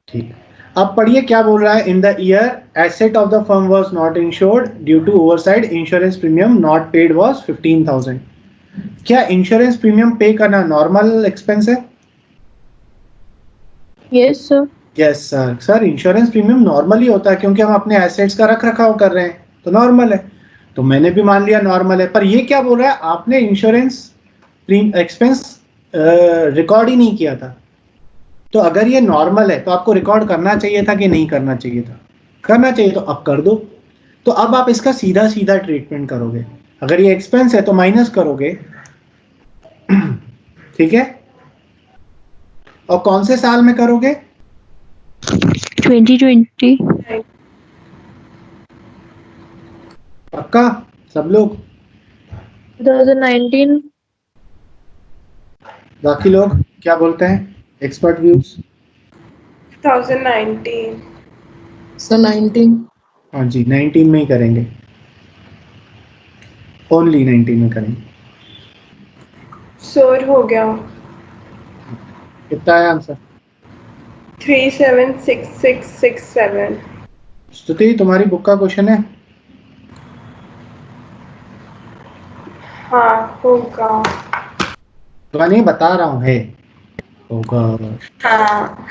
ठीक, अब पढ़िए क्या बोल रहा है, in the year asset of the firm was not insured due to oversight, insurance premium not paid was 15,000। क्या इंश्योरेंस प्रीमियम पे करना नॉर्मल एक्सपेंस है? Yes sir. Yes sir, sir insurance premium normally होता है, क्योंकि हम अपने एसेट्स का रख रखाव कर रहे हैं, तो नॉर्मल है। तो मैंने भी मान लिया नॉर्मल है, पर ये क्या बोल रहा है, आपने इंश्योरेंस एक्सपेंस रिकॉर्ड ही नहीं किया था। तो अगर ये नॉर्मल है तो आपको रिकॉर्ड करना चाहिए था कि नहीं करना चाहिए था? करना चाहिए, तो अब कर दो। तो अब आप इसका सीधा सीधा ट्रीटमेंट करोगे, अगर ये एक्सपेंस है तो माइनस करोगे। ठीक है, और कौन से साल में करोगे? 2020। पक्का? सब लोग? 2019 बाकी लोग क्या बोलते हैं? Expert views? 2019 सर 19 हाँ जी, 19 में ही करेंगे, ओनली 19 में करेंगे। सोर हो गया। कितना है आंसर? 376667। स्तुति, तुम्हारी बुक का क्वेश्चन है? हाँ होगा। तो नहीं बता रहा हूँ, है होगा। हाँ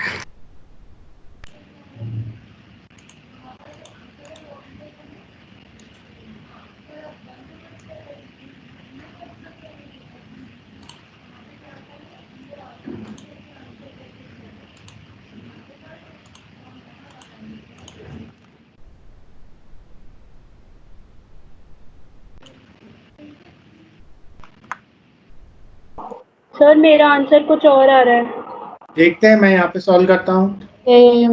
सर मेरा आंसर कुछ और आ रहा है। देखते हैं, मैं यहाँ पे सॉल्व करता हूँ। ए,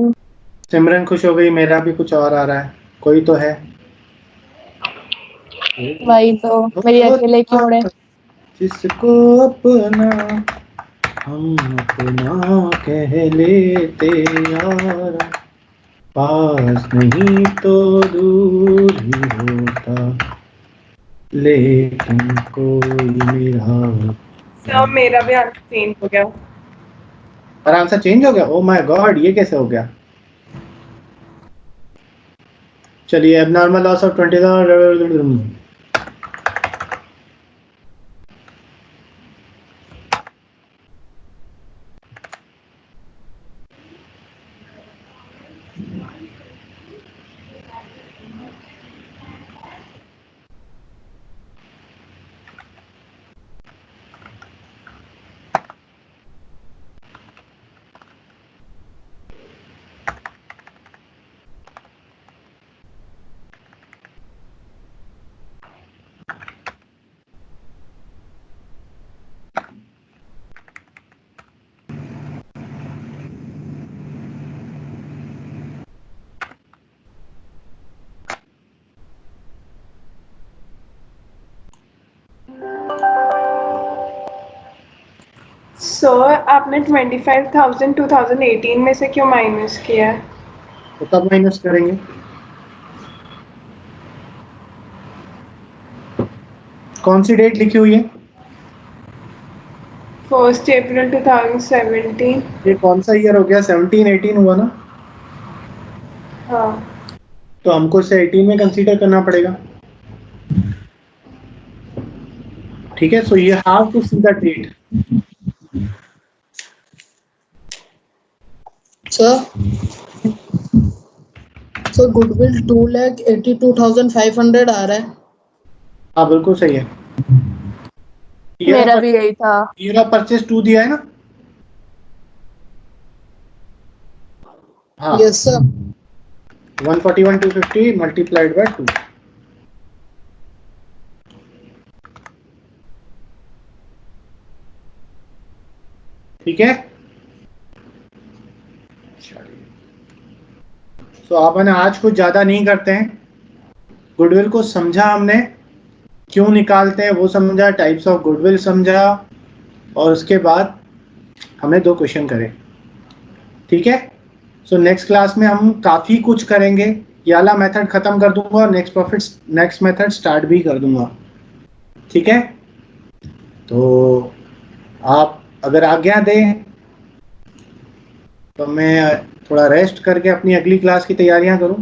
सिमरन खुश हो गई, मेरा भी कुछ और आ रहा है। कोई तो है। वही तो मेरी अकेले की उड़े। जिसको अपना हम अपना कह लेते यार, पास नहीं तो दूर ही होता, लेकिन कोई मेरा। सर मेरा भी आंसर चेंज हो गया। और आंसर चेंज हो गया? ओ माय गॉड, ये कैसे हो गया? चलिए, अब नॉर्मल लॉस ऑफ 20। सर आपने 25,000 2018 में से क्यों माइनस किया है? तो कब माइनस करेंगे? कौन सी डेट लिखी हुई है? 1 अप्रैल 2017। ये कौन सा ईयर हो गया? 17 18 हुआ ना? हाँ तो हमको इसे 18 में कंसीडर करना पड़ेगा। ठीक है, so you have to see the date. Sir goodwill 2,82,500 आ रहा है। हाँ बिल्कुल सही है। मेरा भी यही था। ईयर ऑफ परचेज 2 दिया है ना? हाँ, यस सर। 141,250 multiplied by 2। ठीक है। तो अपन आज कुछ ज्यादा नहीं करते हैं। गुडविल को समझा हमने, क्यों निकालते हैं वो समझा, टाइप्स ऑफ गुडविल समझा, और उसके बाद हमने 2 क्वेश्चन करे। ठीक है। सो नेक्स्ट क्लास में हम काफी कुछ करेंगे। ये वाला मेथड खत्म कर दूंगा और नेक्स्ट मेथड स्टार्ट भी कर दूंगा। ठीक है। तो आप अगर आज्ञा दें तो मैं थोड़ा रेस्ट करके अपनी अगली क्लास की तैयारियां करूं।